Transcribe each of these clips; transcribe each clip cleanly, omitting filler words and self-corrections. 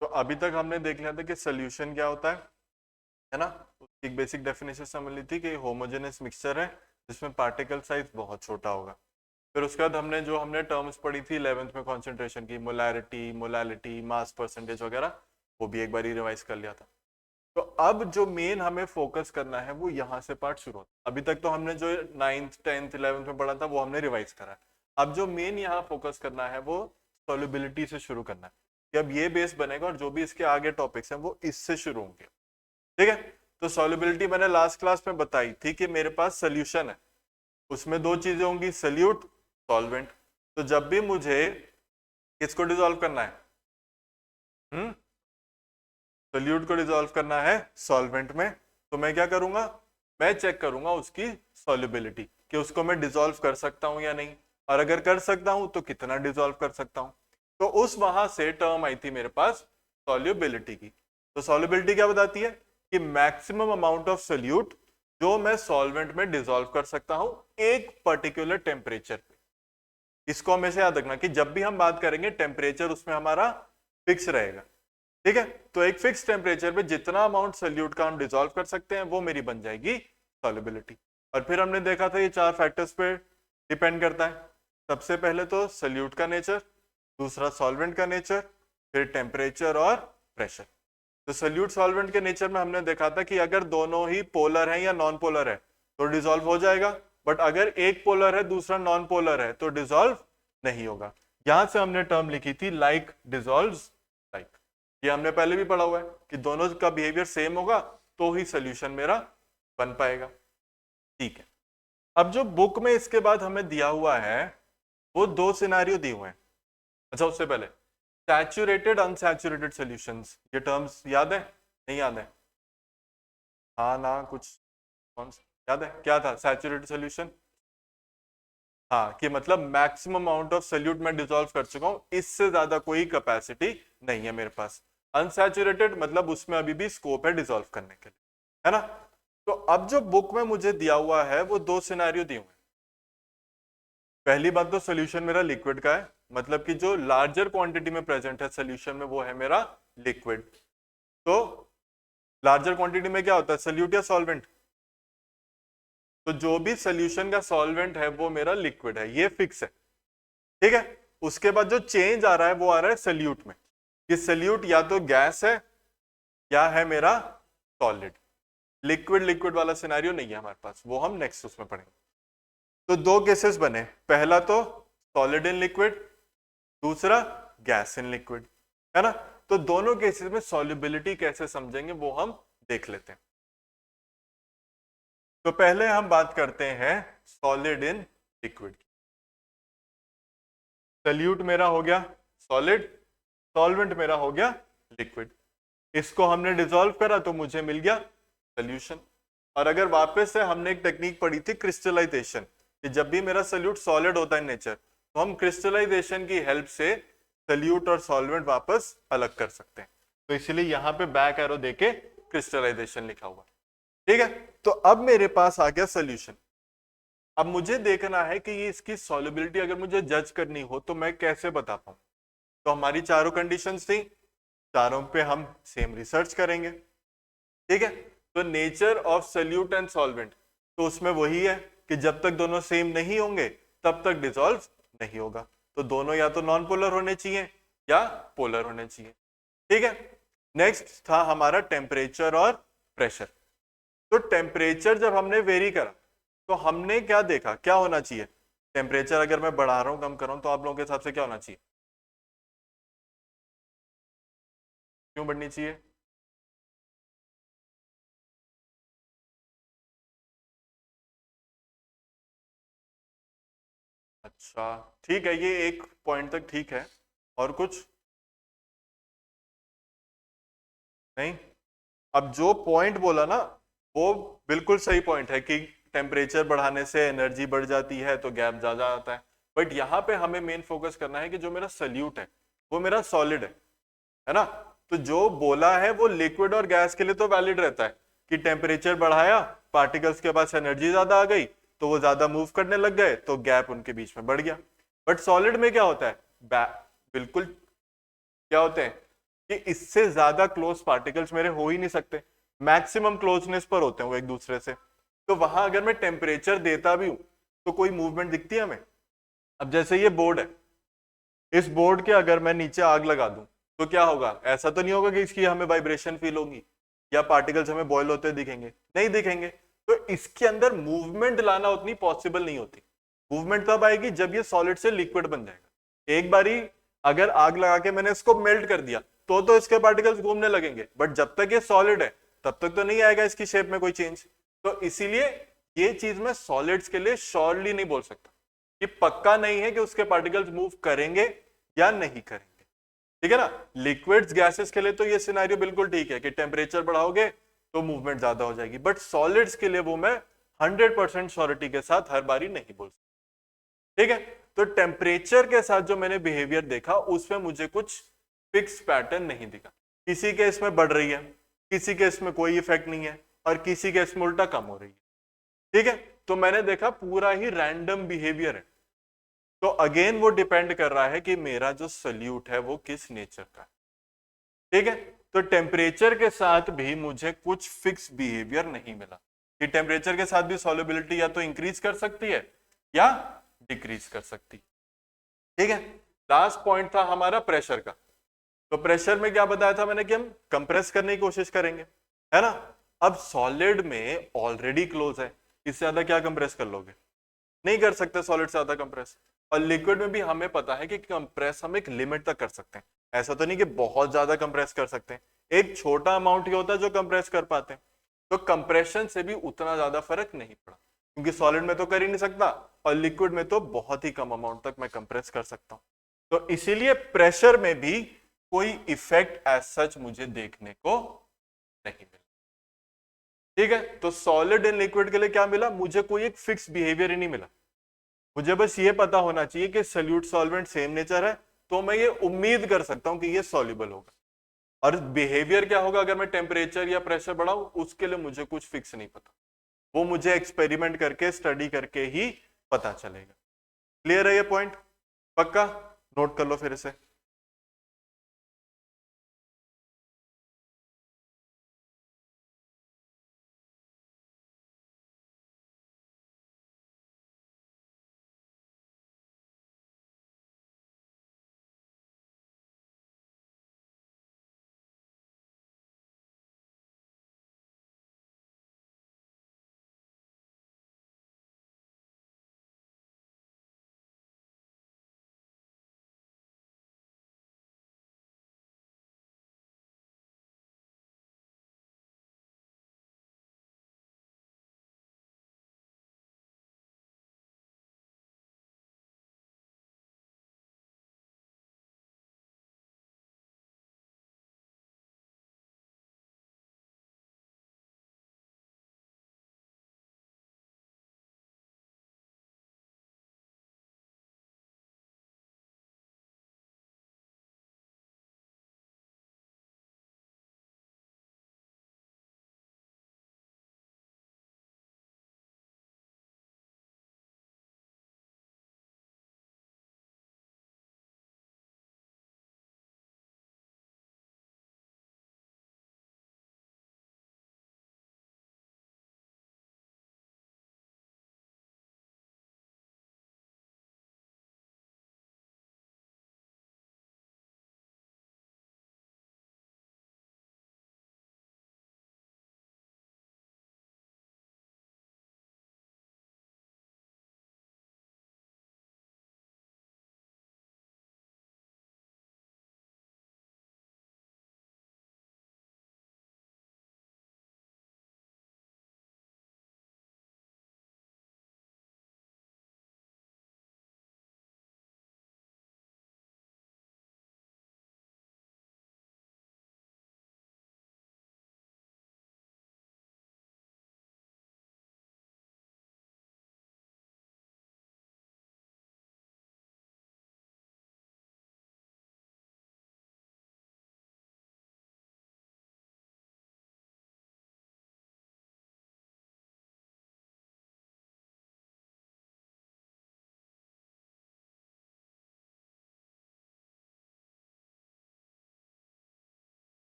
तो अभी तक हमने देख लिया था कि सोल्यूशन क्या होता है ना। उसकी एक बेसिक डेफिनेशन समझ ली थी कि होमोजेनस मिक्सचर है जिसमें पार्टिकल साइज बहुत छोटा होगा। फिर उसके बाद हमने टर्म्स पढ़ी थी 11th में कॉन्सेंट्रेशन की, मोलैरिटी, मोलैलिटी, मास परसेंटेज वगैरह, वो भी एक बार ही रिवाइज कर लिया था। तो अब जो मेन हमें फोकस करना है वो यहाँ से पार्ट शुरू होता है। अभी तक तो हमने जो 9th 10th 11th में पढ़ा था वो हमने रिवाइज करा है। अब जो मेन यहाँ फोकस करना है वो सॉल्युबिलिटी से शुरू करना है कि अब ये बेस बनेगा और जो भी इसके आगे टॉपिक्स हैं वो इससे शुरू होंगे। ठीक है, तो सॉल्युबिलिटी मैंने लास्ट क्लास में बताई थी कि मेरे पास सोल्यूशन है, उसमें दो चीजें होंगी, सोल्यूट, सॉल्वेंट। तो जब भी मुझे किसको डिसॉल्व करना है, सोल्यूट को डिसॉल्व करना है सॉल्वेंट में, तो मैं क्या करूंगा, मैं चेक करूंगा उसकी सॉल्युबिलिटी कि उसको मैं डिसॉल्व कर सकता हूं या नहीं, और अगर कर सकता हूं तो कितना डिसॉल्व कर सकता हूं। तो उस वहां से टर्म आई थी मेरे पास सॉल्युबिलिटी की। तो सॉल्युबिलिटी क्या बताती है कि मैक्सिमम अमाउंट ऑफ सोल्यूट जो मैं सॉल्वेंट में डिसॉल्व कर सकता हूं एक पर्टिकुलर टेम्परेचर पे। इसको हमेशा याद रखना कि जब भी हम बात करेंगे टेम्परेचर उसमें हमारा फिक्स रहेगा। ठीक है, तो एक फिक्स टेम्परेचर पे जितना अमाउंट सोल्यूट का हम डिसॉल्व कर सकते हैं वो मेरी बन जाएगी सॉल्युबिलिटी। और फिर हमने देखा था ये चार फैक्टर्स पे डिपेंड करता है। सबसे पहले तो सोल्यूट का नेचर, दूसरा सॉल्वेंट का नेचर, फिर टेम्परेचर और प्रेशर। तो सोल्यूट सॉल्वेंट के नेचर में हमने देखा था कि अगर दोनों ही पोलर है या नॉन पोलर है तो डिसॉल्व हो जाएगा, बट अगर एक पोलर है दूसरा नॉन पोलर है तो डिसॉल्व नहीं होगा। यहां से हमने टर्म लिखी थी लाइक डिसॉल्व्स लाइक। ये हमने पहले भी पढ़ा हुआ है कि दोनों का बिहेवियर सेम होगा तो ही सोल्यूशन मेरा बन पाएगा। ठीक है, अब जो बुक में इसके बाद हमें दिया हुआ है वो दो सिनारियो दिए हुए हैं। अच्छा, उससे पहले सैचुरेटेड अनसैचुरेटेड सॉल्यूशंस, ये टर्म्स याद है, नहीं याद है? हाँ ना, कुछ कौन सा याद है, क्या था सैचुरेटेड सॉल्यूशन? हाँ, कि मतलब मैक्सिमम अमाउंट ऑफ सोल्यूट मैं डिसॉल्व कर चुका हूं, इससे ज्यादा कोई कैपेसिटी नहीं है मेरे पास। अनसैचुरेटेड मतलब उसमें अभी भी स्कोप है डिसॉल्व करने के लिए, है ना। तो अब जो बुक में मुझे दिया हुआ है वो दो सिनेरियो दिए हुए हैं। पहली बात तो सोल्यूशन मेरा लिक्विड का है, मतलब कि जो लार्जर क्वांटिटी में प्रेजेंट है सोल्यूशन में वो है मेरा लिक्विड। तो लार्जर क्वांटिटी में क्या होता है, सोल्यूट या सॉल्वेंट? तो जो भी सोल्यूशन का सॉल्वेंट है वो मेरा लिक्विड है, ये फिक्स है। ठीक है, उसके बाद जो चेंज आ रहा है वो आ रहा है सोल्यूट में, कि सोल्यूट या तो गैस है या है मेरा सॉलिड। लिक्विड लिक्विड वाला सिनेरियो नहीं है हमारे पास, वो हम नेक्स्ट उसमें पढ़ेंगे। तो दो केसेस बने, पहला तो सॉलिड इन लिक्विड, दूसरा गैस इन लिक्विड, है ना। तो दोनों केसेस में सॉल्युबिलिटी कैसे समझेंगे वो हम देख लेते हैं। तो पहले हम बात करते हैं सॉलिड इन लिक्विड। सोल्यूट मेरा हो गया सॉलिड, सॉल्वेंट मेरा हो गया लिक्विड। इसको हमने डिसॉल्व करा तो मुझे मिल गया सोल्यूशन। और अगर वापस से हमने एक टेक्निक पढ़ी थी क्रिस्टलाइजेशन, कि जब भी मेरा सोल्यूट सॉलिड होता है नेचर तो हम क्रिस्टलाइजेशन की हेल्प से सोल्यूट और सॉल्वेंट वापस अलग कर सकते हैं। तो इसलिए यहां पे बैक एरो देके क्रिस्टलाइजेशन लिखा हुआ है। ठीक है, तो अब मेरे पास आ गया सोल्यूशन। अब मुझे देखना है कि ये इसकी सॉल्युबिलिटी अगर मुझे जज करनी हो तो मैं कैसे बता पाऊं। तो हमारी चारों कंडीशंस थी, चारों पे हम सेम रिसर्च करेंगे। ठीक है, तो nature of solute and solvent, तो उसमें वही है कि जब तक दोनों सेम नहीं होंगे तब तक डिसॉल्व नहीं होगा। तो दोनों या तो नॉन पोलर होने चाहिए या पोलर होने चाहिए। ठीक है, नेक्स्ट था हमारा टेम्परेचर और प्रेशर। तो टेम्परेचर जब हमने वेरी करा तो हमने क्या देखा, क्या होना चाहिए, टेम्परेचर अगर मैं बढ़ा रहा हूं कम कर रहा हूं तो आप लोगों के हिसाब से क्या होना चाहिए, क्यों बढ़नी चाहिए? अच्छा, ठीक है, ये एक पॉइंट तक ठीक है, और कुछ नहीं? अब जो पॉइंट बोला ना वो बिल्कुल सही पॉइंट है कि टेम्परेचर बढ़ाने से एनर्जी बढ़ जाती है तो गैप ज्यादा आता है। बट यहाँ पे हमें मेन फोकस करना है कि जो मेरा सोल्यूट है वो मेरा सॉलिड है ना। तो जो बोला है वो लिक्विड और गैस के लिए तो वैलिड रहता है कि टेम्परेचर बढ़ाया, पार्टिकल्स के पास एनर्जी ज्यादा आ गई तो वो ज्यादा मूव करने लग गए तो गैप उनके बीच में बढ़ गया। बट सॉलिड में क्या होता है, बिल्कुल क्या होते हैं कि इससे ज्यादा क्लोज पार्टिकल्स मेरे हो ही नहीं सकते, मैक्सिमम क्लोजनेस पर होते हैं वो एक दूसरे से। तो वहां अगर मैं टेम्परेचर देता भी हूं तो कोई मूवमेंट दिखती है हमें? अब जैसे ये बोर्ड है, इस बोर्ड के अगर मैं नीचे आग लगा दूं तो क्या होगा? ऐसा तो नहीं होगा कि इसकी हमें वाइब्रेशन फील होगी या पार्टिकल्स हमें बॉयल होते दिखेंगे, नहीं दिखेंगे। तो इसके अंदर मूवमेंट लाना उतनी पॉसिबल नहीं होती। मूवमेंट तब आएगी जब ये सॉलिड से लिक्विड बन जाएगा। एक बारी अगर आग लगा के मैंने इसको मेल्ट कर दिया तो इसके पार्टिकल्स घूमने लगेंगे, बट जब तक ये सॉलिड है तब तक तो नहीं आएगा इसकी शेप में कोई चेंज। तो इसीलिए ये चीज मैं सॉलिड्स के लिए श्योरली नहीं बोल सकता, कि पक्का नहीं है कि उसके पार्टिकल्स मूव करेंगे या नहीं करेंगे। ठीक है ना? लिक्विड्स गैसेस के लिए तो ये सिनेरियो बिल्कुल ठीक है कि टेम्परेचर बढ़ाओगे तो मूवमेंट ज्यादा हो जाएगी, बट सॉलिड्स के लिए वो मैं 100% श्योरिटी के साथ हर बारी नहीं बोल सकता। ठीक है? तो टेम्परेचर के साथ जो मैंने बिहेवियर देखा उसमें मुझे कुछ फिक्स पैटर्न नहीं दिखा। किसी केस में बढ़ रही है, किसी केस में कोई इफेक्ट नहीं है, और किसी केस में उल्टा कम हो रही है। ठीक है? तो मैंने देखा पूरा ही रैंडम बिहेवियर है। तो अगेन वो डिपेंड कर रहा है कि मेरा जो सोल्यूट है वो किस नेचर का है। ठीक है? तो टेम्परेचर के साथ भी मुझे कुछ फिक्स बिहेवियर नहीं मिला कि टेम्परेचर के साथ भी सॉल्युबिलिटी या तो इंक्रीज कर सकती है या डिक्रीज कर सकती है। ठीक है? लास्ट पॉइंट था हमारा प्रेशर का। तो प्रेशर में क्या बताया था मैंने कि हम कंप्रेस करने की कोशिश करेंगे, है ना? अब सॉलिड में ऑलरेडी क्लोज है, इससे ज्यादा क्या कंप्रेस कर लोगे? नहीं कर सकते सॉलिड से ज्यादा कंप्रेस। और लिक्विड में भी हमें पता है कि कंप्रेस हम एक लिमिट तक कर सकते हैं, ऐसा तो नहीं कि बहुत ज्यादा कंप्रेस कर सकते हैं। एक छोटा अमाउंट ही होता है जो कंप्रेस कर पाते हैं। तो कंप्रेशन से भी उतना ज्यादा फर्क नहीं पड़ा, क्योंकि सॉलिड में तो कर ही नहीं सकता और लिक्विड में तो बहुत ही कम अमाउंट तक मैं कंप्रेस कर सकता हूं। तो इसीलिए प्रेशर में भी कोई इफेक्ट एज सच मुझे देखने को नहीं मिला। ठीक है? तो सॉलिड एंड लिक्विड के लिए क्या मिला? मुझे कोई एक फिक्स बिहेवियर ही नहीं मिला। मुझे बस ये पता होना चाहिए कि सल्यूट सॉल्वेंट सेम नेचर है, तो मैं ये उम्मीद कर सकता हूं कि ये सॉल्युबल होगा। और बिहेवियर क्या होगा अगर मैं टेम्परेचर या प्रेशर बढ़ाऊं, उसके लिए मुझे कुछ फिक्स नहीं पता। वो मुझे एक्सपेरिमेंट करके स्टडी करके ही पता चलेगा। क्लियर है ये पॉइंट? पक्का? नोट कर लो फिर से।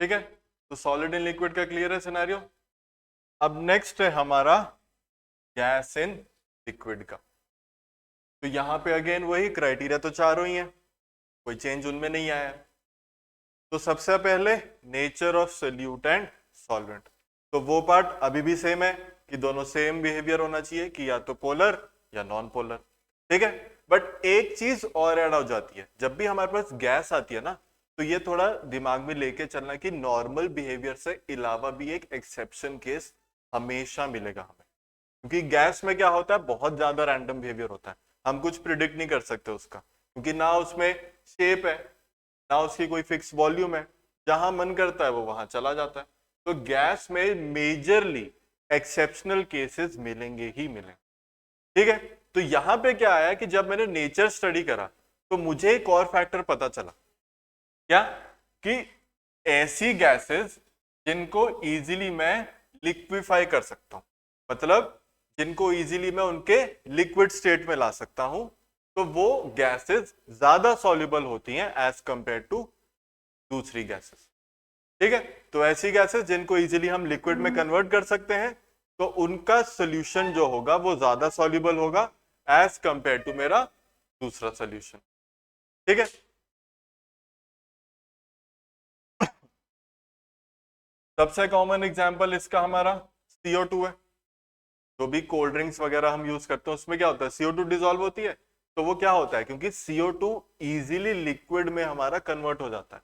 ठीक है, तो सॉलिड इन लिक्विड का क्लियर है सिनेरियो। अब नेक्स्ट है हमारा गैस इन लिक्विड का। तो यहां पे अगेन वही क्राइटेरिया तो चारों ही है, कोई चेंज उनमें नहीं आया। तो सबसे पहले nature of solute and solvent, तो वो पार्ट अभी भी सेम है कि दोनों सेम बिहेवियर होना चाहिए कि या तो पोलर या नॉन पोलर। ठीक है, बट एक चीज और ऐड हो जाती है, जब भी हमारे पास गैस आती है ना, तो ये थोड़ा दिमाग में लेके चलना कि नॉर्मल बिहेवियर से अलावा भी एक एक्सेप्शन केस हमेशा मिलेगा हमें, क्योंकि गैस में क्या होता है, बहुत ज्यादा रैंडम बिहेवियर होता है, हम कुछ प्रिडिक्ट नहीं कर सकते उसका, क्योंकि ना उसमें शेप है ना उसकी कोई फिक्स वॉल्यूम है, जहां मन करता है वो वहां चला जाता है। तो गैस में मेजरली एक्सेप्शनल केसेस मिलेंगे ही मिलेंगे। ठीक है, तो यहां पे क्या आया कि जब मैंने नेचर स्टडी करा तो मुझे एक और फैक्टर पता चला, क्या कि ऐसी गैसेस जिनको इजीली मैं लिक्विफाई कर सकता हूं, मतलब जिनको इजीली मैं उनके लिक्विड स्टेट में ला सकता हूं, तो वो गैसेस ज्यादा सॉल्युबल होती हैं एज कंपेयर टू दूसरी गैसेस। ठीक है, तो ऐसी गैसेस जिनको इजीली हम लिक्विड में कन्वर्ट कर सकते हैं, तो उनका सोल्यूशन जो होगा वो ज्यादा सॉल्युबल होगा एज कंपेयर टू मेरा दूसरा सोल्यूशन। ठीक है, सबसे कॉमन एग्जांपल इसका हमारा CO2 है। जो भी कोल्ड ड्रिंक्स वगैरह हम यूज करते हैं उसमें क्या होता है, CO2 डिसॉल्व होती है, तो वो क्या होता है, क्योंकि CO2 इजीली लिक्विड में हमारा कन्वर्ट हो जाता है,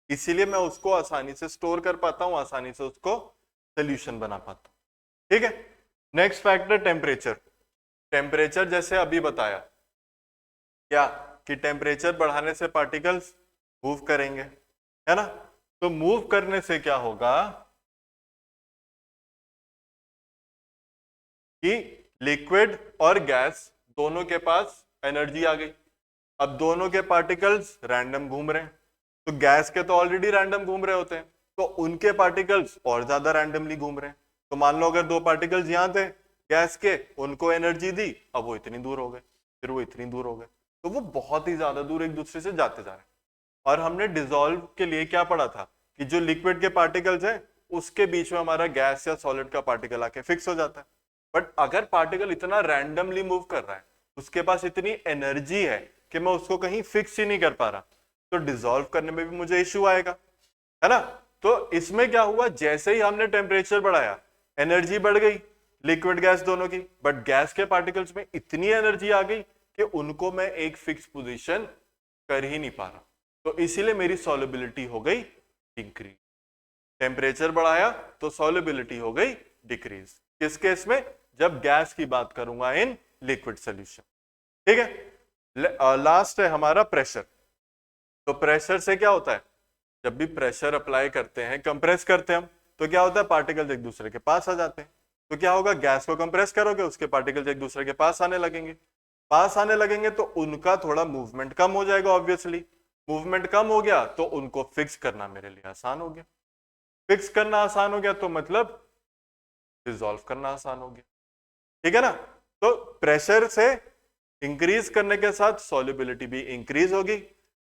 इसीलिए मैं उसको आसानी से स्टोर कर पाता हूं, आसानी से उसको सोल्यूशन बना पाता हूं। ठीक है, नेक्स्ट फैक्टर टेम्परेचर। टेम्परेचर जैसे अभी बताया क्या कि टेम्परेचर बढ़ाने से पार्टिकल्स मूव करेंगे, है ना, तो मूव करने से क्या होगा कि लिक्विड और गैस दोनों के पास एनर्जी आ गई। अब दोनों के पार्टिकल्स रैंडम घूम रहे हैं, तो गैस के तो ऑलरेडी रैंडम घूम रहे होते हैं, तो उनके पार्टिकल्स और ज्यादा रैंडमली घूम रहे हैं। तो मान लो अगर दो पार्टिकल्स यहां थे गैस के, उनको एनर्जी दी, अब वो इतनी दूर हो गए, फिर वो इतनी दूर हो गए, तो वो बहुत ही ज्यादा दूर एक दूसरे से जाते जा रहे हैं। और हमने डिसॉल्व के लिए क्या पढ़ा था कि जो लिक्विड के पार्टिकल्स हैं उसके बीच में हमारा गैस या सॉलिड का पार्टिकल आके फिक्स हो जाता है। बट अगर पार्टिकल इतना रैंडमली मूव कर रहा है, उसके पास इतनी एनर्जी है कि मैं उसको कहीं फिक्स ही नहीं कर पा रहा, तो डिसॉल्व करने में भी मुझे इश्यू आएगा, है ना। तो इसमें क्या हुआ, जैसे ही हमने टेम्परेचर बढ़ाया एनर्जी बढ़ गई लिक्विड गैस दोनों की, बट गैस के पार्टिकल्स में इतनी एनर्जी आ गई कि उनको मैं एक फिक्स पोजीशन कर ही नहीं पा रहा, तो इसीलिए मेरी सॉल्युबिलिटी हो गई इंक्रीज। टेम्परेचर बढ़ाया तो सॉल्युबिलिटी हो गई डिक्रीज, किस केस में, जब गैस की बात करूंगा इन लिक्विड सॉल्यूशन। ठीक है, लास्ट है हमारा प्रेशर। तो प्रेशर से क्या होता है, जब भी प्रेशर अप्लाई करते हैं, कंप्रेस करते हैं हम, तो क्या होता है, पार्टिकल्स एक दूसरे के पास आ जाते हैं। तो क्या होगा, गैस को कंप्रेस करोगे उसके पार्टिकल्स एक दूसरे के पास आने लगेंगे, पास आने लगेंगे तो उनका थोड़ा मूवमेंट कम हो जाएगा, ऑब्वियसली मूवमेंट कम हो गया तो उनको फिक्स करना मेरे लिए आसान हो गया, फिक्स करना आसान हो गया तो मतलब डिसॉल्व करना आसान हो गया। ठीक है ना, तो प्रेशर से इंक्रीज करने के साथ सॉल्युबिलिटी भी इंक्रीज होगी,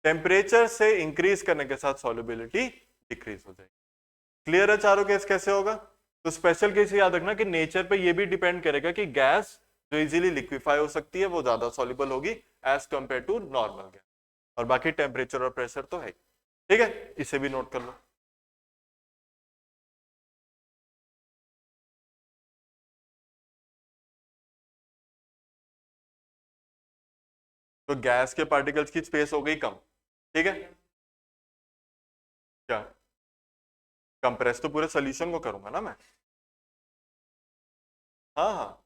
टेम्परेचर से इंक्रीज करने के साथ सॉल्युबिलिटी डिक्रीज हो जाएगी। क्लियर है चारों केस कैसे होगा। तो स्पेशल केस याद रखना कि नेचर पे ये भी डिपेंड करेगा कि गैस जो इजीली लिक्विफाई हो सकती है वो ज्यादा सॉल्युबल होगी as compare to normal gas, और बाकी टेम्परेचर और प्रेशर तो है। ठीक है, इसे भी नोट कर लो। तो गैस के पार्टिकल्स की स्पेस हो गई कम। ठीक है, क्या कंप्रेस तो पूरे सोल्यूशन को करूंगा ना मैं। हाँ हाँ,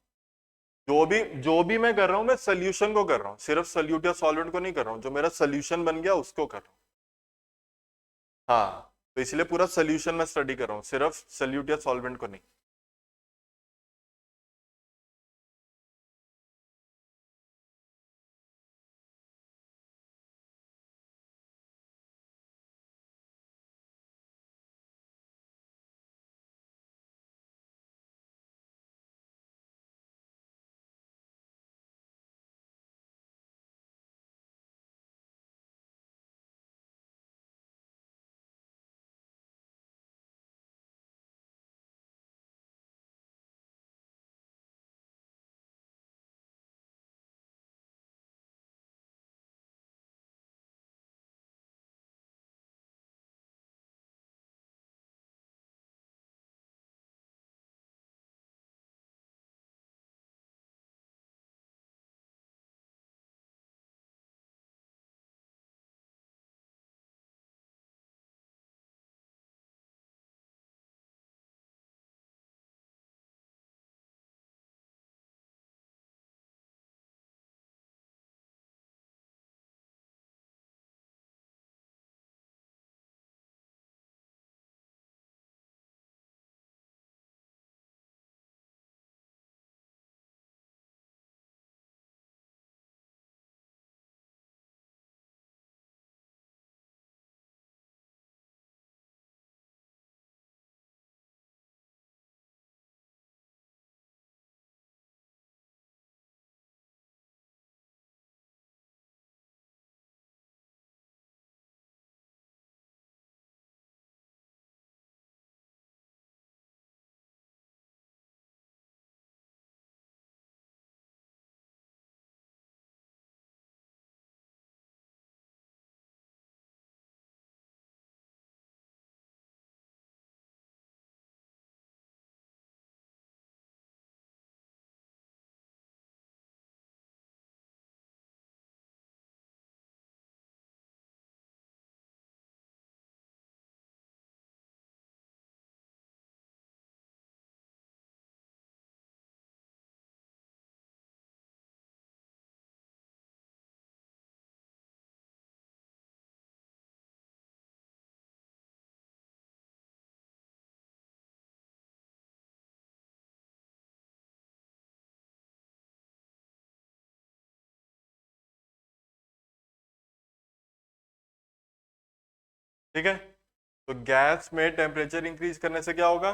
जो भी मैं कर रहा हूं मैं सोल्यूशन को कर रहा हूं, सिर्फ सोल्यूट या सॉल्वेंट को नहीं कर रहा हूं, जो मेरा सोल्यूशन बन गया उसको कर रहा हूं। हाँ, तो इसलिए पूरा सोल्यूशन मैं स्टडी कर रहा हूं, सिर्फ सोल्यूट या सॉल्वेंट को नहीं। ठीक है, तो गैस में टेम्परेचर इंक्रीज करने से क्या होगा,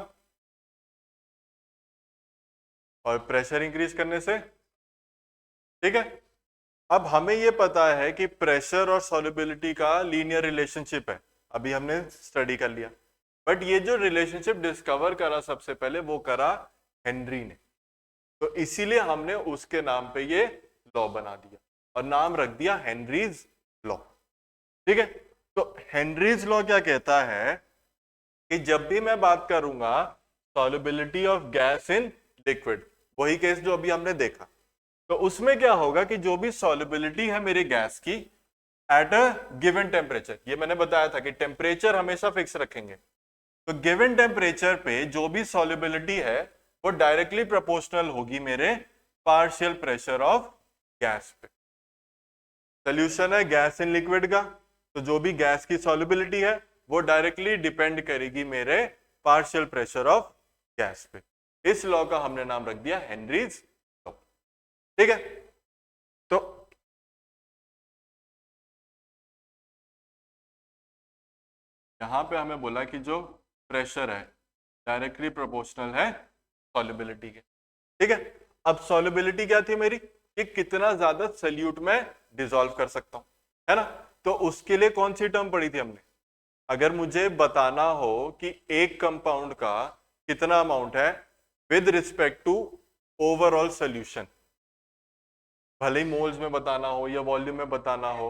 और प्रेशर इंक्रीज करने से, ठीक है। अब हमें ये पता है कि प्रेशर और सॉल्युबिलिटी का लीनियर रिलेशनशिप है, अभी हमने स्टडी कर लिया। बट ये जो रिलेशनशिप डिस्कवर करा सबसे पहले वो करा हेनरी ने, तो इसीलिए हमने उसके नाम पे ये लॉ बना दिया और नाम रख दिया हेनरीज लॉ, ठीक है। तो हेनरीज लॉ क्या कहता है कि जब भी मैं बात करूंगा solubility of gas in liquid, वही केस जो अभी हमने देखा, तो उसमें क्या होगा कि जो भी सॉल्युबिलिटी है मेरी गैस की एट अ गिवन टेम्परेचर, ये मैंने बताया था कि टेम्परेचर हमेशा फिक्स रखेंगे, तो गिवन टेम्परेचर पे जो भी सॉल्युबिलिटी है वो डायरेक्टली प्रोपोर्शनल होगी मेरे पार्शियल प्रेशर ऑफ गैस पे। सोल्यूशन है गैस इन लिक्विड का, तो जो भी गैस की सॉल्युबिलिटी है वो डायरेक्टली डिपेंड करेगी मेरे पार्शियल प्रेशर ऑफ गैस पे। इस लॉ का हमने नाम रख दिया हेनरीज लॉ, ठीक है। तो यहां पे हमें बोला कि जो प्रेशर है डायरेक्टली प्रोपोर्शनल है सॉल्युबिलिटी के, ठीक है। अब सॉल्युबिलिटी क्या थी मेरी, कि कितना ज्यादा सल्यूट में डिसॉल्व कर सकता हूं, है ना। तो उसके लिए कौन सी टर्म पढ़ी थी हमने, अगर मुझे बताना हो कि एक कंपाउंड का कितना अमाउंट है with respect to overall solution, भले ही मोल्स में बताना हो या वॉल्यूम में बताना हो,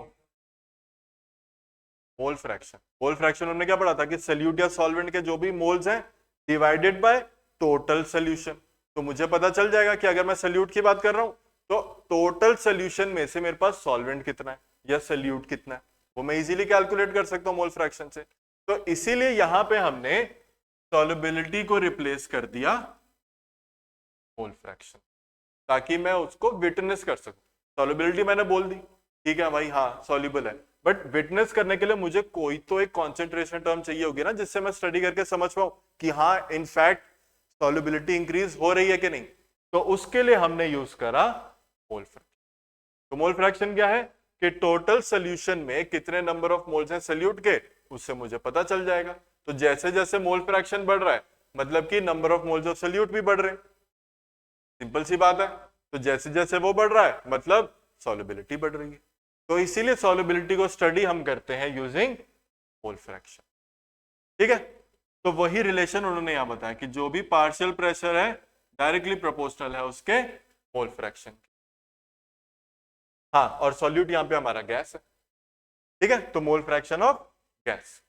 मोल फ्रैक्शन, मोल फ्रैक्शन हमने क्या पढ़ा था कि सल्यूट या सॉल्वेंट के जो भी मोल्स हैं डिवाइडेड बाय टोटल सॉल्यूशन, तो मुझे पता चल जाएगा कि अगर मैं सल्यूट की बात कर रहा हूं तो टोटल सॉल्यूशन में से मेरे पास सॉल्वेंट कितना है या सल्यूट कितना है, वो मैं इजीली कैलकुलेट कर सकता हूं मोल फ्रैक्शन से। तो इसीलिए यहां पे हमने सॉल्युबिलिटी को रिप्लेस कर दिया मोल फ्रैक्शन, ताकि मैं उसको विटनेस कर सकूं। सॉल्युबिलिटी मैंने बोल दी, ठीक है भाई, हाँ सॉल्युबल है, बट विटनेस करने के लिए मुझे कोई तो एक कॉन्सेंट्रेशन टर्म चाहिए होगी ना, जिससे मैं स्टडी करके समझ पाऊं कि हाँ इनफैक्ट सॉल्युबिलिटी इंक्रीज हो रही है कि नहीं। तो उसके लिए हमने यूज करा मोल फ्रैक्शन। तो मोल फ्रैक्शन क्या है कि टोटल सोल्यूशन में कितने नंबर ऑफ मोल्स हैं सल्यूट के, उससे मुझे पता चल जाएगा। तो जैसे जैसे मोल फ्रैक्शन बढ़ रहा है मतलब कि number of moles of solute भी बढ़ रहे हैं, सिंपल सी बात है। तो जैसे जैसे वो बढ़ रहा है मतलब सॉल्युबिलिटी बढ़ रही है, तो इसीलिए सॉल्युबिलिटी को स्टडी हम करते हैं यूजिंग मोल फ्रैक्शन, ठीक है। तो वही रिलेशन उन्होंने यहां बताया कि जो भी पार्शियल प्रेशर है डायरेक्टली प्रोपोर्शनल है उसके मोल फ्रैक्शन, हाँ, और सॉल्यूट यहां पे हमारा गैस है, ठीक है, तो मोल फ्रैक्शन ऑफ गैस।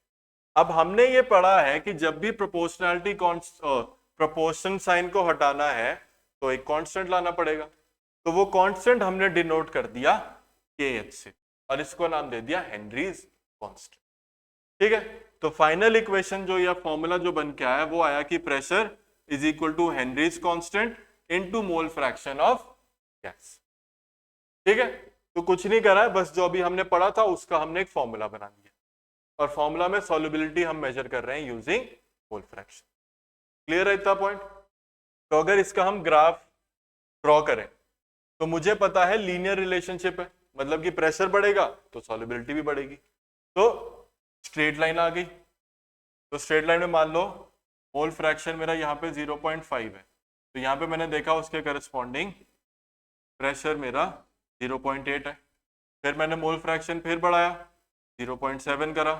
अब हमने ये पढ़ा है कि जब भी प्रोपोर्शनैलिटी प्रोपोर्शन साइन को हटाना है तो एक कांस्टेंट लाना पड़ेगा, तो वो कांस्टेंट हमने डिनोट कर दिया KH से और इसको नाम दे दिया हेनरीज कांस्टेंट, ठीक है। तो फाइनल इक्वेशन जो या फॉर्मूला जो बन के आया वो आया कि pressure is equal to Henry's constant into mole fraction of gas, ठीक है। तो कुछ नहीं करा है, बस जो अभी हमने पढ़ा था उसका हमने एक फॉर्मूला बना दिया और फॉर्मूला में सॉल्युबिलिटी हम मेजर कर रहे हैं यूजिंग मोल फ्रैक्शन। क्लियर है इतना पॉइंट। तो अगर इसका हम ग्राफ ड्रॉ करें तो मुझे पता है लीनियर रिलेशनशिप है, मतलब कि प्रेशर बढ़ेगा तो सॉल्युबिलिटी भी बढ़ेगी, तो स्ट्रेट लाइन आ गई। तो स्ट्रेट लाइन में मान लो मोल फ्रैक्शन मेरा यहाँ पे 0.5 है, तो यहाँ पे मैंने देखा उसके करस्पॉन्डिंग प्रेशर मेरा 0.8 है, फिर मैंने मोल फ्रैक्शन फिर बढ़ाया 0.7 करा,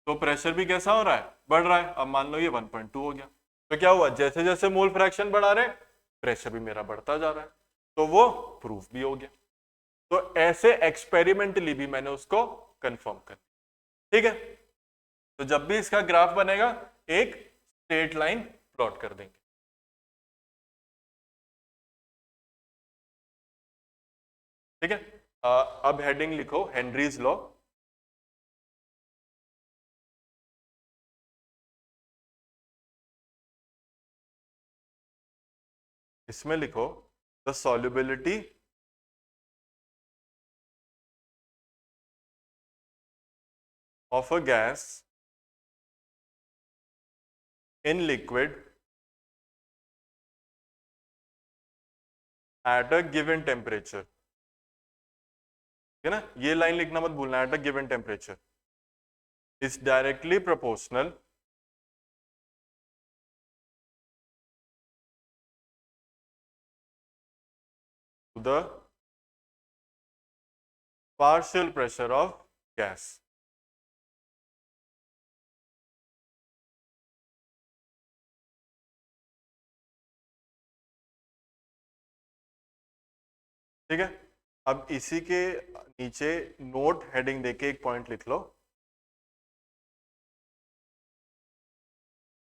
तो प्रेशर भी कैसा हो रहा है, बढ़ रहा है। अब मान लो ये 1.2 हो गया, तो क्या हुआ, जैसे जैसे मोल फ्रैक्शन बढ़ा रहे प्रेशर भी मेरा बढ़ता जा रहा है, तो वो प्रूफ भी हो गया। तो ऐसे एक्सपेरिमेंटली भी मैंने उसको कंफर्म कर, ठीक है। तो जब भी इसका ग्राफ बनेगा एक स्ट्रेट लाइन प्लॉट कर देंगे, ठीक है। अब हेडिंग लिखो हेनरीज लॉ, इसमें लिखो the solubility of a gas in liquid at a given temperature, है ना, ये लाइन लिखना मत भूलना, at a given temperature, is directly proportional to the partial pressure of gas. ठीक है, अब इसी के नीचे नोट हेडिंग देके एक पॉइंट लिख लो,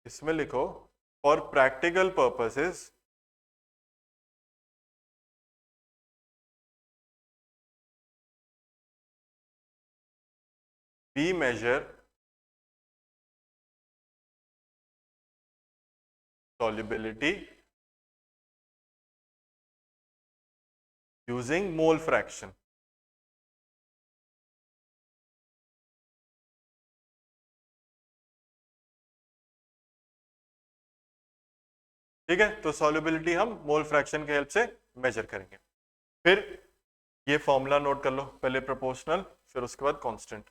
इसमें लिखो for practical purposes we measure solubility using mole fraction. ठीक है, तो सॉल्युबिलिटी हम मोल फ्रैक्शन के हेल्प से मेजर करेंगे। फिर ये फॉर्मूला नोट कर लो, पहले प्रोपोर्शनल फिर उसके बाद कांस्टेंट।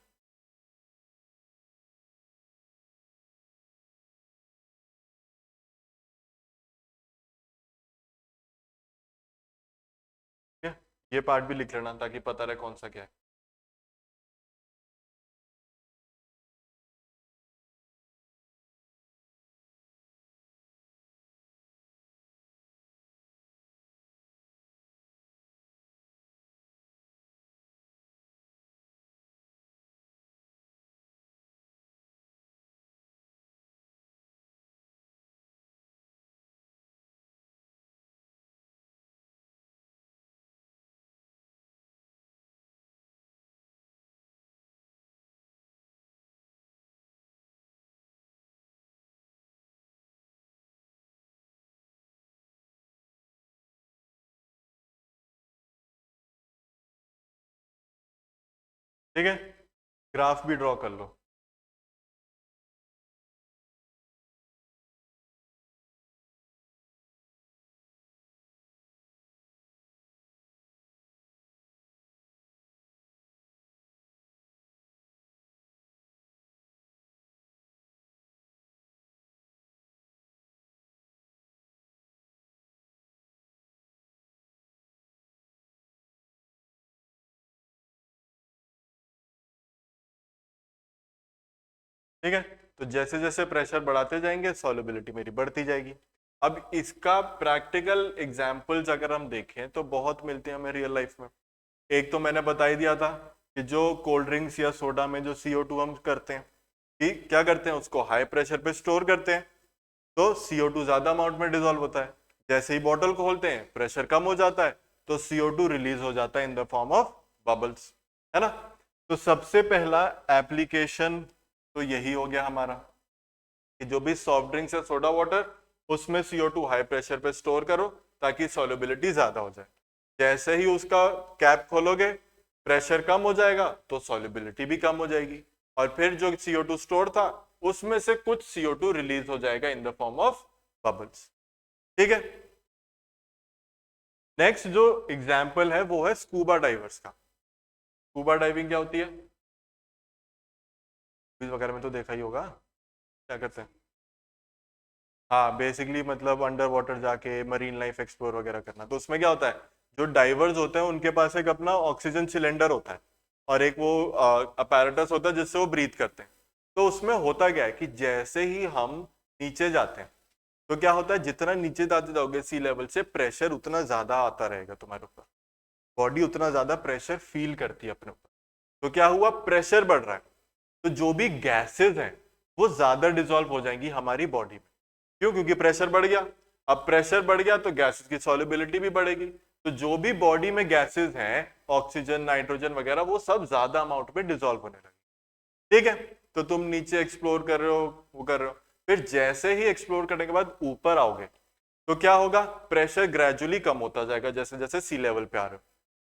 ये पार्ट भी लिख लेना ताकि पता रहे कौन सा क्या है। ठीक है, ग्राफ भी ड्रॉ कर लो। ठीक है, तो जैसे जैसे प्रेशर बढ़ाते जाएंगे सॉल्युबिलिटी मेरी बढ़ती जाएगी। अब इसका प्रैक्टिकल एग्जांपल्स अगर हम देखें तो बहुत मिलते हैं हमें रियल लाइफ में। एक तो मैंने बता ही दिया था कि जो कोल्ड ड्रिंक्स या सोडा में जो CO2 हम करते हैं, कि क्या करते हैं, उसको हाई प्रेशर पे स्टोर करते हैं, तो CO2 ज्यादा अमाउंट में डिसॉल्व होता है। जैसे ही बॉटल खोलते हैं प्रेशर कम हो जाता है तो CO2 रिलीज हो जाता है in the form of bubbles, है ना। तो सबसे पहला एप्लीकेशन तो यही हो गया हमारा कि जो भी सॉफ्ट ड्रिंक्स या सोडा वाटर उसमें CO2 हाई प्रेशर पे स्टोर करो ताकि सॉल्युबिलिटी ज्यादा हो जाए। जैसे ही उसका कैप खोलोगे प्रेशर कम हो जाएगा तो सॉल्युबिलिटी भी कम हो जाएगी, और फिर जो CO2 स्टोर था उसमें से कुछ CO2 रिलीज हो जाएगा in the form of bubbles. ठीक है, नेक्स्ट जो एग्जाम्पल है वो है स्कूबा डाइवर्स का। स्कूबा डाइविंग क्या होती है, वगैरह में तो देखा ही होगा, क्या करते हैं। हाँ, बेसिकली मतलब अंडर वाटर जाके मरीन लाइफ एक्सप्लोर वगैरह करना। तो उसमें क्या होता है, जो डाइवर्स होते हैं उनके पास एक अपना ऑक्सीजन सिलेंडर होता है और एक वो अपैरेटस होता है जिससे वो ब्रीथ करते हैं। तो उसमें होता क्या है कि जैसे ही हम नीचे जाते हैं तो क्या होता है, जितना नीचे जाते जाओगे सी लेवल से प्रेशर उतना ज्यादा आता रहेगा तुम्हारे ऊपर, बॉडी उतना ज्यादा प्रेशर फील करती है अपने ऊपर। तो क्या हुआ, प्रेशर बढ़ रहा है तो जो भी गैसेस हैं वो ज्यादा डिसॉल्व हो जाएंगी हमारी बॉडी में। क्यों, क्योंकि प्रेशर बढ़ गया। अब प्रेशर बढ़ गया तो गैसेस की सॉल्युबिलिटी भी बढ़ेगी, तो जो भी बॉडी में गैसेस हैं ऑक्सीजन नाइट्रोजन वगैरह वो सब ज्यादा अमाउंट में डिसॉल्व होने लगे। ठीक है, तो तुम नीचे एक्सप्लोर कर रहे हो, वो कर रहे हो, फिर जैसे ही एक्सप्लोर करने के बाद ऊपर आओगे तो क्या होगा, प्रेशर ग्रेजुअली कम होता जाएगा जैसे जैसे सी लेवल पे आ रहे हो,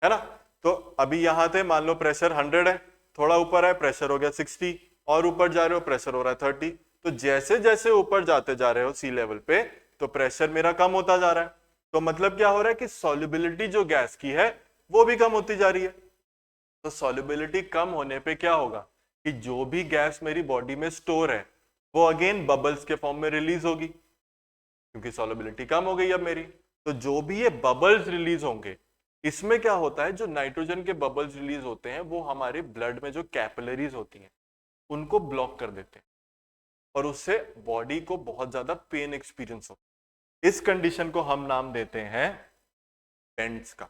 है ना। तो अभी यहां थे, मान लो प्रेशर 100 है, थोड़ा ऊपर है प्रेशर हो गया 60, और ऊपर जा रहे हो प्रेशर हो रहा है 30। तो जैसे जैसे ऊपर जाते जा रहे हो सी लेवल पे तो प्रेशर मेरा कम होता जा रहा है। तो मतलब क्या हो रहा है कि सॉल्युबिलिटी जो गैस की है वो भी कम होती जा रही है। तो सॉल्युबिलिटी कम होने पे क्या होगा, कि जो भी गैस मेरी बॉडी में स्टोर है वो अगेन बबल्स के फॉर्म में रिलीज होगी, क्योंकि सॉल्युबिलिटी कम हो गई अब मेरी। तो जो भी ये बबल्स रिलीज होंगे, इसमें क्या होता है, जो नाइट्रोजन के बबल्स रिलीज होते हैं वो हमारे ब्लड में जो कैपिलरीज होती हैं उनको ब्लॉक कर देते हैं, और उससे बॉडी को बहुत ज्यादा पेन एक्सपीरियंस होता है। इस कंडीशन को हम नाम देते हैं बेंड्स का।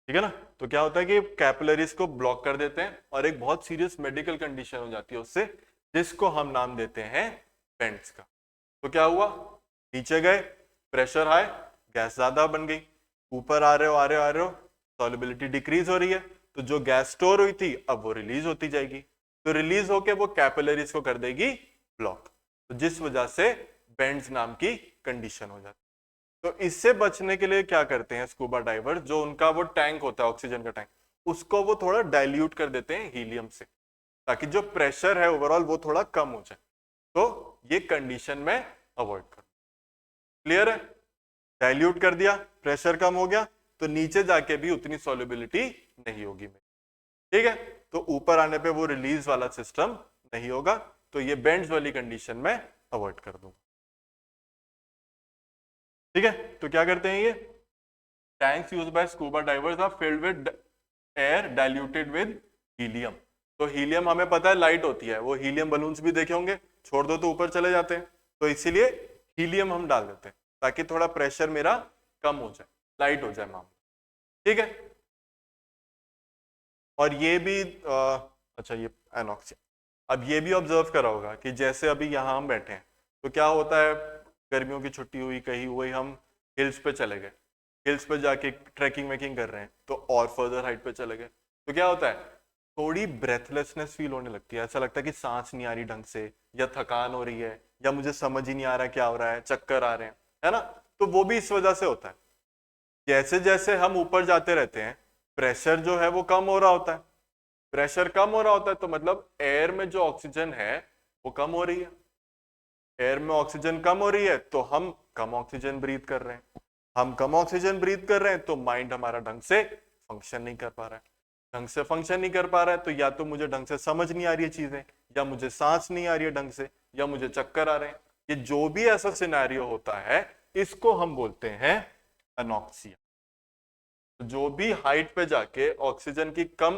ठीक है ना। तो क्या होता है कि कैपिलरीज को ब्लॉक कर देते हैं और एक बहुत सीरियस मेडिकल कंडीशन हो जाती है उससे, जिसको हम नाम देते हैं बेंड्स का। तो क्या हुआ, नीचे गए, प्रेशर हाई, गैस ज्यादा बन गई, ऊपर आ रहे हो आ रहे हो आ रहे हो, सॉल्युबिलिटी डिक्रीज हो रही है, तो जो गैस स्टोर हुई थी अब वो रिलीज होती जाएगी, तो रिलीज होके वो कैपिलरीज को कर देगी ब्लॉक, तो जिस वजह से बेंड्स नाम की कंडीशन हो जाती है। तो इससे बचने के लिए क्या करते हैं स्कूबा डाइवर, जो उनका वो टैंक होता है ऑक्सीजन का टैंक, उसको वो थोड़ा डाइल्यूट कर देते हैं हीलियम से, ताकि जो प्रेशर है ओवरऑल वो थोड़ा कम हो जाए। तो ये कंडीशन में अवॉइड करो। क्लियर है। डाइल्यूट कर दिया, प्रेशर कम हो गया, तो नीचे जाके भी उतनी सॉल्युबिलिटी नहीं होगी मेरी। ठीक है, तो ऊपर आने पे वो रिलीज वाला सिस्टम नहीं होगा, तो ये बेंड्स वाली कंडीशन में अवॉइड कर दूंगा। ठीक है, तो क्या करते हैं ये tanks used by scuba divers are filled with air diluted with helium. तो हीलियम हमें पता है लाइट होती है, वो हीलियम बलून्स भी देखे होंगे, छोड़ दो तो ऊपर चले जाते हैं, तो इसीलिए हीलियम हम डाल देते हैं ताकि थोड़ा प्रेशर मेरा कम हो जाए, लाइट हो जाए मामला। ठीक है, और ये भी अच्छा ये एनॉक्सिया, अब ये भी ऑब्जर्व करा होगा कि जैसे अभी यहाँ हम बैठे हैं, तो क्या होता है, गर्मियों की छुट्टी हुई कहीं हुई, हम हिल्स पे चले गए, हिल्स पे जाके ट्रैकिंग वेकिंग कर रहे हैं, तो और फर्दर हाइट पे चले गए, तो क्या होता है, थोड़ी ब्रेथलेसनेस फील होने लगती है, ऐसा लगता है कि सांस नहीं आ रही ढंग से, या थकान हो रही है, या मुझे समझ ही नहीं आ रहा क्या हो रहा है, चक्कर आ रहे हैं, है ना। तो वो भी इस वजह से होता है, जैसे जैसे हम ऊपर जाते रहते हैं प्रेशर जो है वो कम हो रहा होता है, प्रेशर कम हो रहा होता है तो मतलब एयर में जो ऑक्सीजन है वो कम हो रही है, एयर में ऑक्सीजन कम हो रही है तो हम कम ऑक्सीजन ब्रीथ कर रहे हैं, हम कम ऑक्सीजन ब्रीथ कर रहे हैं तो माइंड हमारा ढंग से फंक्शन नहीं कर पा रहा है, ढंग से फंक्शन नहीं कर पा रहा है तो या तो मुझे ढंग से समझ नहीं आ रही है चीजें, या मुझे सांस नहीं आ रही है ढंग से, या मुझे चक्कर आ रहे हैं, ये जो भी ऐसा सिनेरियो होता है इसको हम बोलते हैं अनॉक्सिया। जो भी हाइट पे जाके ऑक्सीजन की कम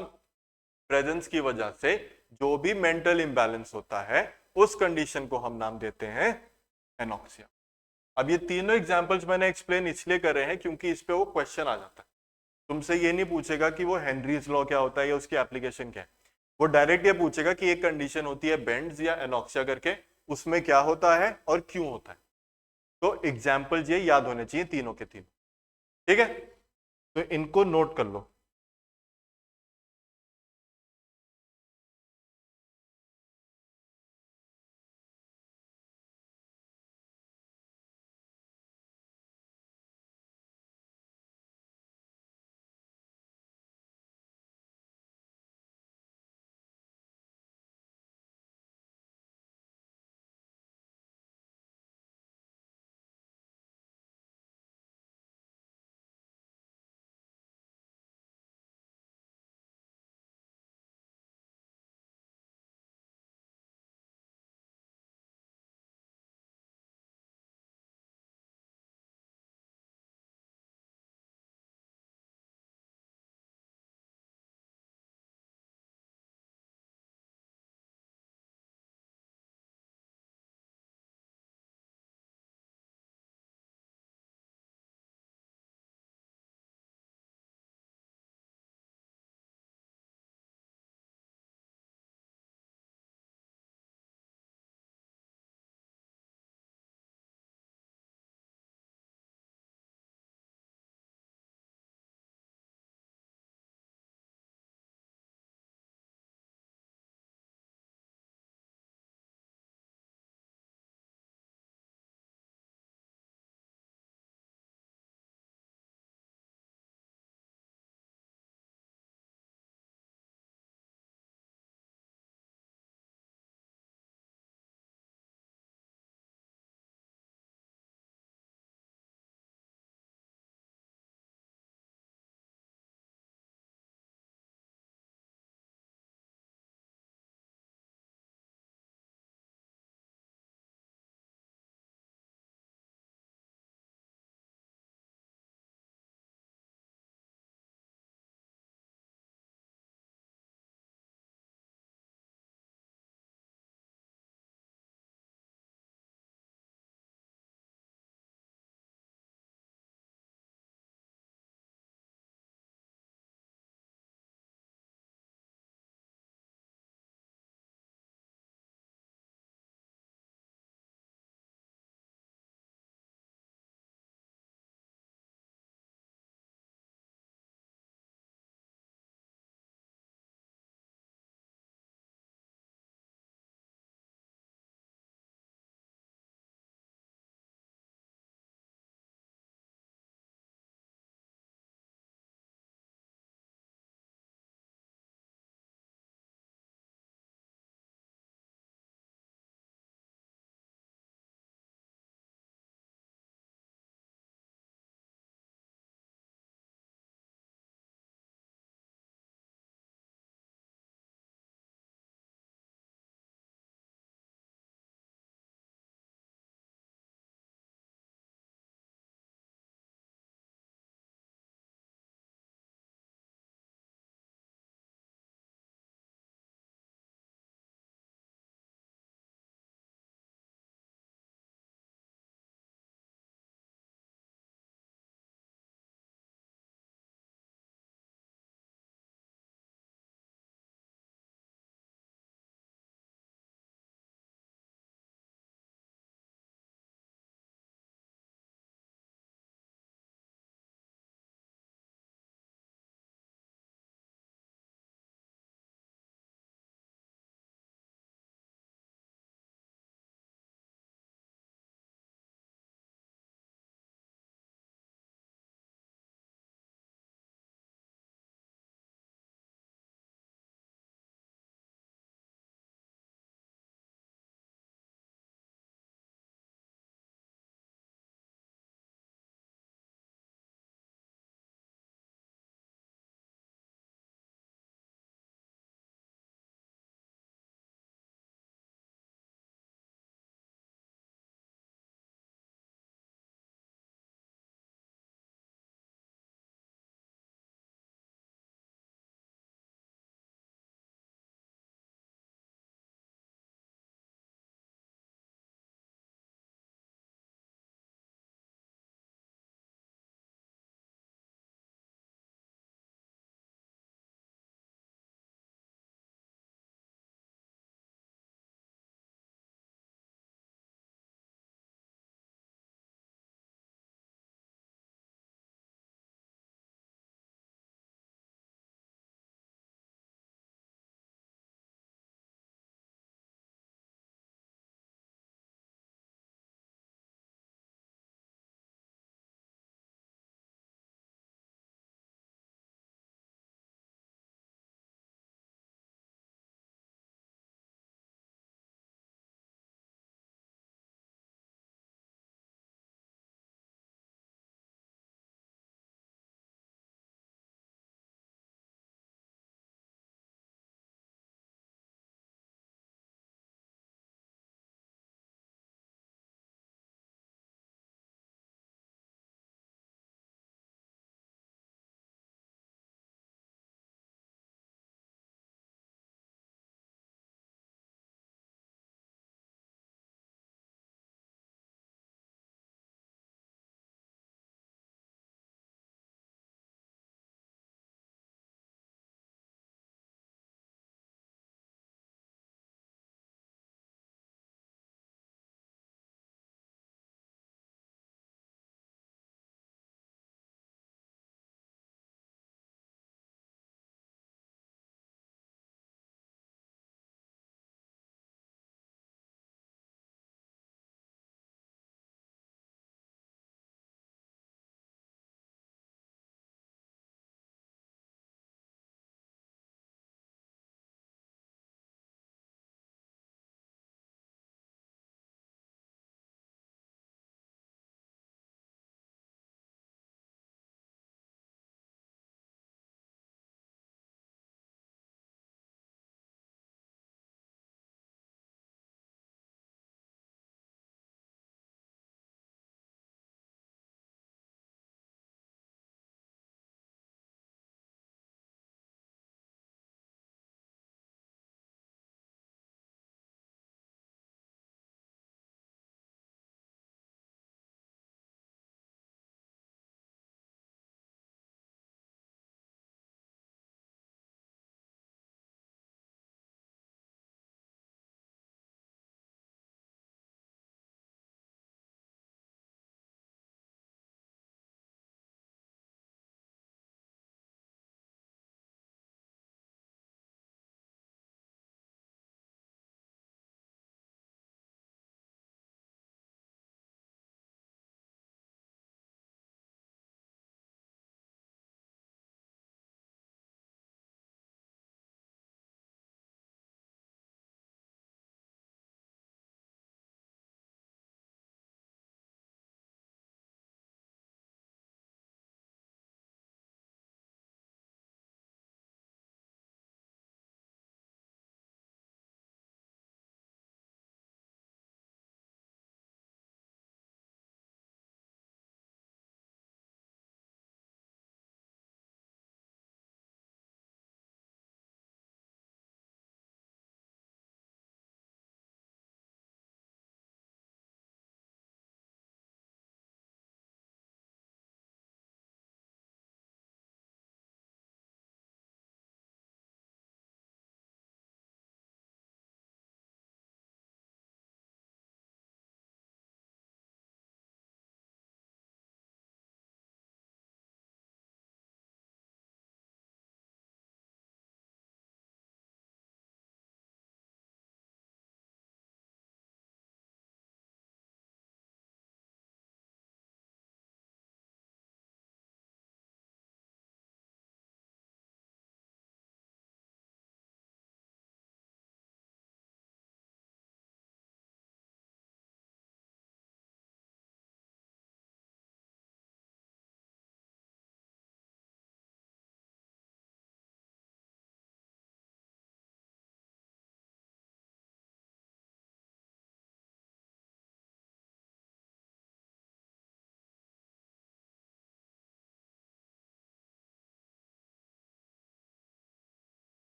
प्रेजेंस की वजह से जो भी मेंटल इंबैलेंस होता है उस कंडीशन को हम नाम देते हैं एनॉक्सिया। अब ये तीनों एग्जांपल्स मैंने एक्सप्लेन इसलिए करे हैं क्योंकि इस पे वो क्वेश्चन आ जाता है, तुमसे ये नहीं पूछेगा कि वो हेनरीज लॉ क्या होता है या उसकी एप्लीकेशन क्या है, वो डायरेक्ट ये पूछेगा कि एक कंडीशन होती है बेंड्स या एनॉक्सिया करके, उसमें क्या होता है और क्यों होता है। तो एग्जाम्पल ये याद होने चाहिए तीनों के तीनों। ठीक है, तो इनको नोट कर लो।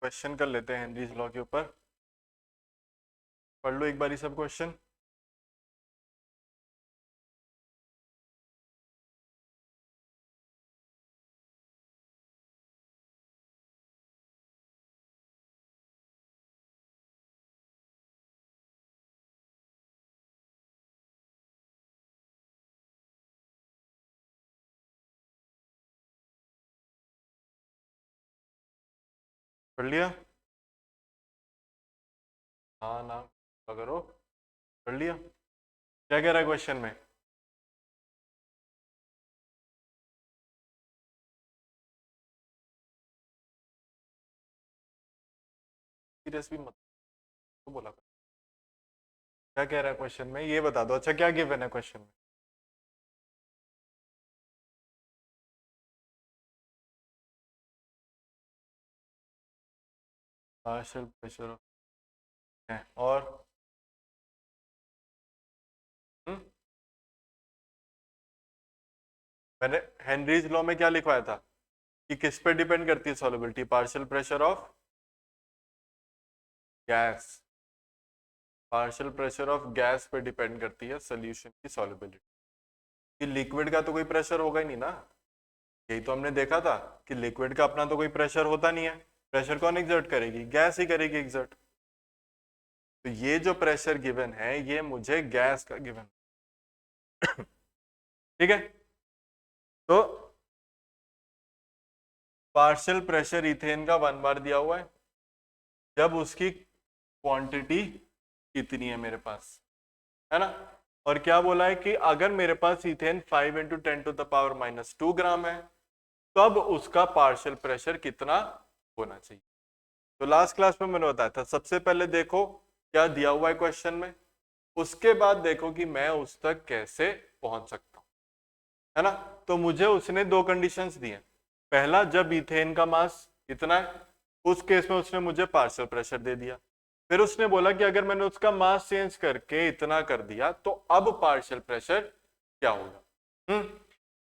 क्वेश्चन कर लेते हैं हेनरीज लॉ के ऊपर। पढ़ लो एक बार सब क्वेश्चन। पढ़ लिया? हाँ ना करो। पढ़ लिया? क्या कह रहा है क्वेश्चन में? सीरियस भी मत तो बोला कर। क्या कह रहा है क्वेश्चन में ये बता दो। अच्छा क्या गिवन है क्वेश्चन में? पार्शियल प्रेशर है और मैंने हेनरीज लॉ में क्या लिखवाया था कि किस पे डिपेंड करती है solubility? Partial pressure of gas. Partial pressure of gas पे डिपेंड करती है सॉल्यूशन की सॉलिबिलिटी। कि लिक्विड का तो कोई प्रेशर होगा ही नहीं ना। यही तो हमने देखा था कि लिक्विड का अपना तो कोई प्रेशर होता नहीं है। प्रेशर कौन एग्जर्ट करेगी? गैस ही करेगी एग्जर्ट। तो ये जो प्रेशर गिवन है ये मुझे गैस का गिवन। ठीक है। तो पार्शियल प्रेशर इथेन का 1 बार दिया हुआ है जब उसकी क्वांटिटी इतनी है मेरे पास, है ना। और क्या बोला है कि अगर मेरे पास इथेन 5 × 10⁻⁻2 ग्राम है तब उसका पार्शियल प्रेशर कितना होना चाहिए। तो लास्ट क्लास में मैंने बताया था सबसे पहले देखो क्या दिया हुआ है क्वेश्चन में, उसके बाद देखो कि मैं उस तक कैसे पहुंच सकता हूं, है ना। तो मुझे उसने दो कंडीशंस दी हैं। पहला, जब इथेन का मास इतना है उस केस में उसने मुझे पार्शियल प्रेशर दे दिया। फिर उसने बोला कि अगर मैंने उसका मास चेंज करके इतना कर दिया तो अब पार्शियल प्रेशर क्या होगा।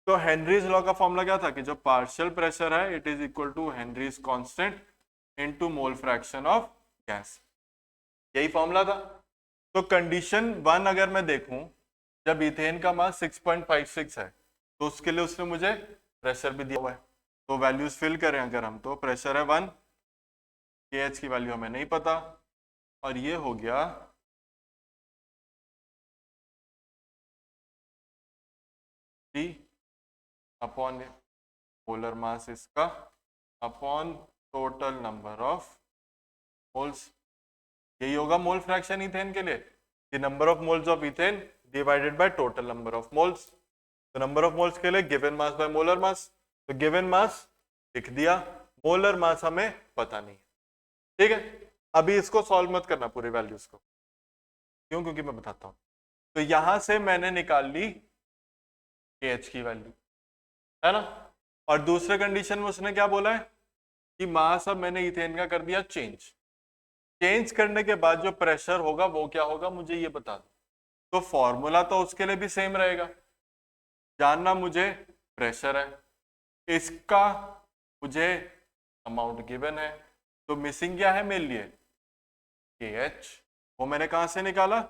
तो हेनरीज लॉ का फॉर्मूला क्या था कि जो पार्शियल प्रेशर है it is equal to Henry's constant into mole fraction of gas. यही फॉर्मूला था। तो कंडीशन 1 अगर मैं देखूं, जब इथेन का मास 6.56 है तो उसके लिए उसने मुझे प्रेशर भी दिया हुआ है। तो वैल्यूज फिल करें अगर हम, तो प्रेशर है 1, KH की वैल्यू हमें नहीं पता, और ये हो गया T अपॉन मोलर मास इसका upon total number of moles. यही होगा मोल फ्रैक्शन इथेन के लिए, कि number of moles of ethane divided by total number of moles. तो नंबर ऑफ मोल्स के लिए given mass by molar mass, तो गिवन मास लिख दिया, मोलर मास हमें पता नहीं। ठीक है, अभी इसको सॉल्व मत करना पूरी वैल्यूज को, क्यों? क्योंकि मैं बताता हूं। तो यहां से मैंने निकाल ली KH की वैल्यू, है ना। और दूसरे कंडीशन में उसने क्या बोला है कि मास अब मैंने इथेन का कर दिया चेंज। चेंज करने के बाद जो प्रेशर होगा वो क्या होगा मुझे ये बता दो। तो फॉर्मूला तो उसके लिए भी सेम रहेगा, जानना मुझे प्रेशर है, इसका मुझे अमाउंट गिवन है, तो मिसिंग क्या है मेरे लिए? KH। वो मैंने कहां से निकाला?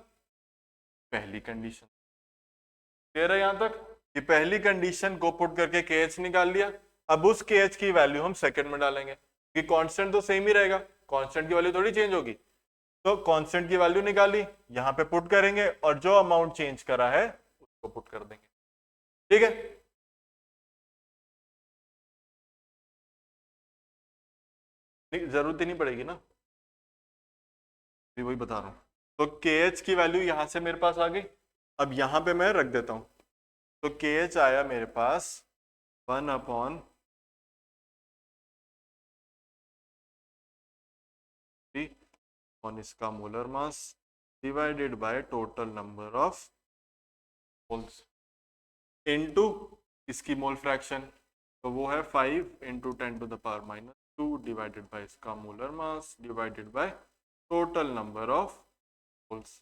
पहली कंडीशन। क्लियर है यहां तक कि पहली कंडीशन को पुट करके KH निकाल लिया। अब उस KH की वैल्यू हम सेकंड में डालेंगे कि कांस्टेंट तो सेम ही रहेगा, कांस्टेंट की वैल्यू थोड़ी चेंज होगी। तो कांस्टेंट की वैल्यू निकाली, यहां पे पुट करेंगे और जो अमाउंट चेंज करा है उसको पुट कर देंगे। ठीक है, जरूरत ही नहीं पड़ेगी ना, वही बता रहा हूं। तो KH की वैल्यू यहां से मेरे पास आ गई। अब यहां पे मैं रख देता हूं, तो KH आया मेरे पास 1 अपॉन इसका molar mass divided by total number of moles into इसकी मोल फ्रैक्शन, तो वो है 5 × 10⁻⁻2 डिवाइडेड बाय इसका molar mass divided by total number of moles.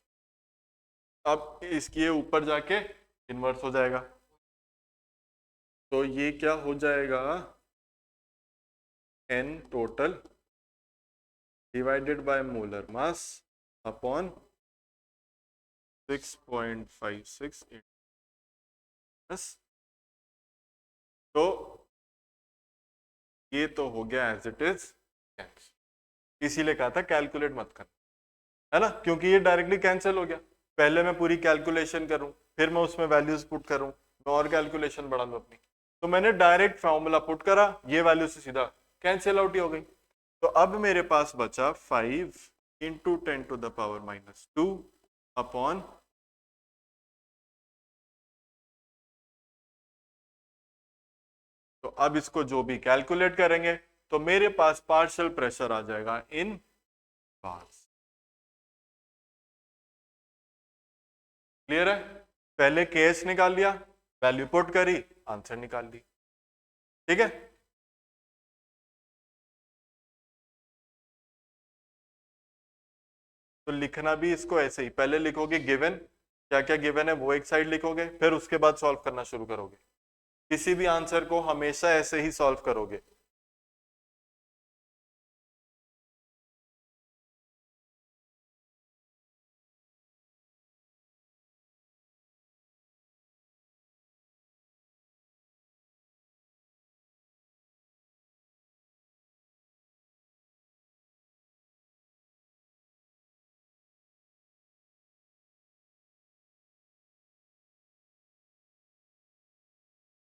अब इसके ऊपर जाके इन्वर्स हो जाएगा, तो ये क्या हो जाएगा? N total divided by molar mass upon 6.56 बस। तो ये तो हो गया एज इट इज, इसीलिए कहा था कैलकुलेट मत कर, है ना, क्योंकि ये डायरेक्टली कैंसिल हो गया। पहले मैं पूरी कैलकुलेशन करूं, फिर मैं उसमें वैल्यूज पुट करूं, मैं और कैलकुलेशन बढ़ा लूं अपनी, तो मैंने डायरेक्ट फॉर्मूला पुट करा, ये वैल्यू से सीधा कैंसिल आउट ही हो गई। तो अब मेरे पास बचा 5 इंटू 10⁻⁻2 अपॉन, तो अब इसको जो भी कैलकुलेट करेंगे तो मेरे पास पार्शियल प्रेशर आ जाएगा इन बार्स। क्लियर है? पहले केस निकाल लिया, वैल्यू पुट करी, आंसर निकाल ली। ठीक है, तो लिखना भी इसको ऐसे ही, पहले लिखोगे गिवन, क्या क्या गिवन है वो एक साइड लिखोगे, फिर उसके बाद सॉल्व करना शुरू करोगे। किसी भी आंसर को हमेशा ऐसे ही सॉल्व करोगे।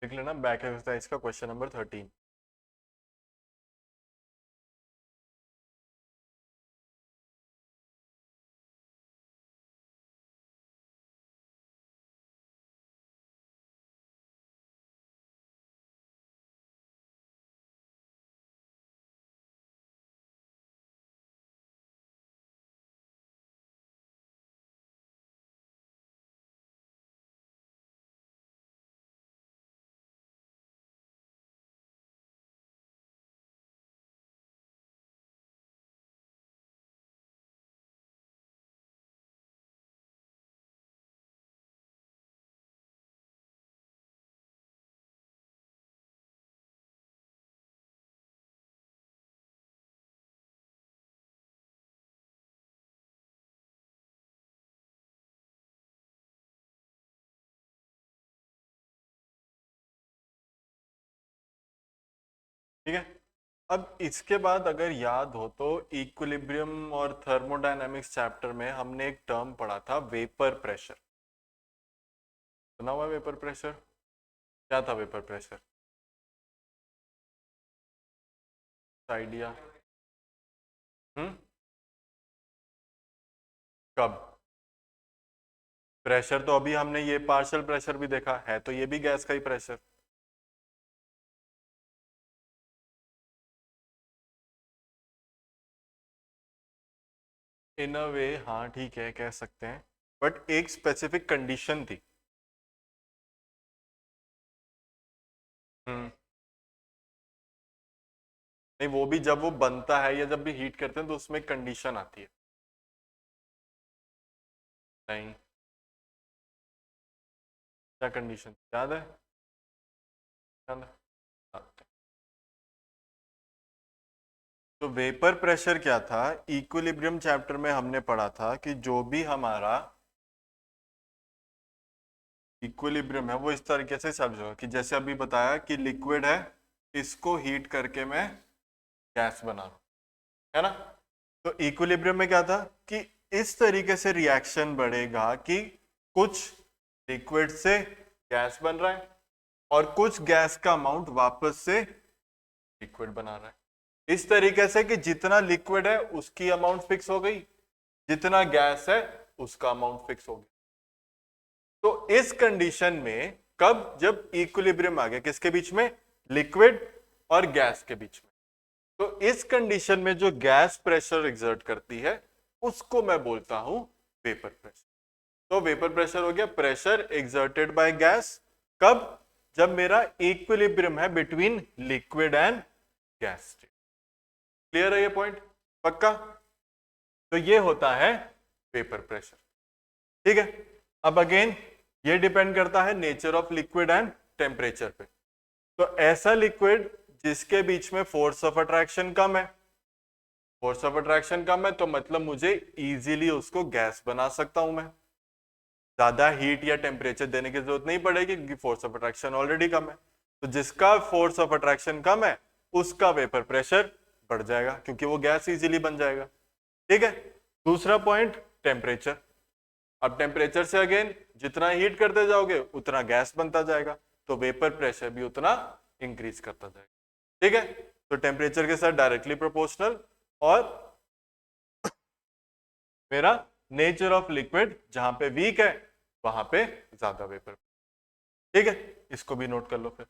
लिख लेना बैक एक्सरसाइज का क्वेश्चन नंबर 13। ठीक है, अब इसके बाद अगर याद हो तो इक्विलिब्रियम और थर्मोडायनामिक्स चैप्टर में हमने एक टर्म पढ़ा था वेपर प्रेशर। सुना हुआ वेपर प्रेशर? क्या था वेपर प्रेशर? आइडिया? कब? प्रेशर तो अभी हमने ये पार्शियल प्रेशर भी देखा है, तो ये भी गैस का ही प्रेशर। इन अ वे हाँ ठीक है, कह सकते हैं, बट एक स्पेसिफिक कंडीशन थी। हम्म, नहीं वो भी जब वो बनता है या जब भी हीट करते हैं तो उसमें कंडीशन आती है। नहीं, क्या कंडीशन याद है? याद है? हाँ। तो वेपर प्रेशर क्या था, इक्विलिब्रियम चैप्टर में हमने पढ़ा था कि जो भी हमारा इक्विलिब्रियम है वो इस तरीके से समझो कि जैसे अभी बताया कि लिक्विड है, इसको हीट करके मैं गैस बना रहा हूं, है ना। तो इक्विलिब्रियम में क्या था कि इस तरीके से रिएक्शन बढ़ेगा कि कुछ लिक्विड से गैस बन रहा है और कुछ गैस का अमाउंट वापस से लिक्विड बना रहा है, इस तरीके से कि जितना लिक्विड है उसकी अमाउंट फिक्स हो गई, जितना गैस है उसका अमाउंट फिक्स हो गया। तो इस कंडीशन में कब, जब इक्विलिब्रियम आ गया किसके बीच में, लिक्विड और गैस के बीच में, तो इस कंडीशन में जो गैस प्रेशर एग्जर्ट करती है उसको मैं बोलता हूं वेपर प्रेशर। तो वेपर प्रेशर हो गया प्रेशर एग्जर्टेड बाय गैस, कब, जब मेरा इक्विलिब्रियम है between liquid and gas. Clear है ये पॉइंट? पक्का? तो ये होता है वेपर प्रेशर। ठीक है, अब अगेन ये डिपेंड करता है nature of liquid and temperature पे। तो ऐसा लिक्विड जिसके बीच में फोर्स ऑफ अट्रैक्शन कम है, फोर्स ऑफ अट्रैक्शन कम है तो मतलब मुझे इजीली उसको गैस बना सकता हूं मैं, ज्यादा हीट या टेम्परेचर देने की जरूरत नहीं पड़ेगी क्योंकि फोर्स ऑफ अट्रैक्शन ऑलरेडी कम है। तो जिसका फोर्स ऑफ अट्रैक्शन कम है उसका वेपर प्रेशर बढ़ जाएगा क्योंकि वो गैस इजीली बन जाएगा। ठीक है। दूसरा पॉइंट टेम्परेचर। अब टेम्परेचर से अगेन जितना हीट करते जाओगे उतना गैस बनता जाएगा, तो वेपर प्रेशर भी उतना इंक्रीज करता जाएगा। ठीक है। तो टेम्परेचर के साथ डायरेक्टली प्रोपोर्शनल, और मेरा नेचर ऑफ लिक्विड जहां पे वीक है वहां पे ज्यादा वेपर। ठीक है, इसको भी नोट कर लो फिर।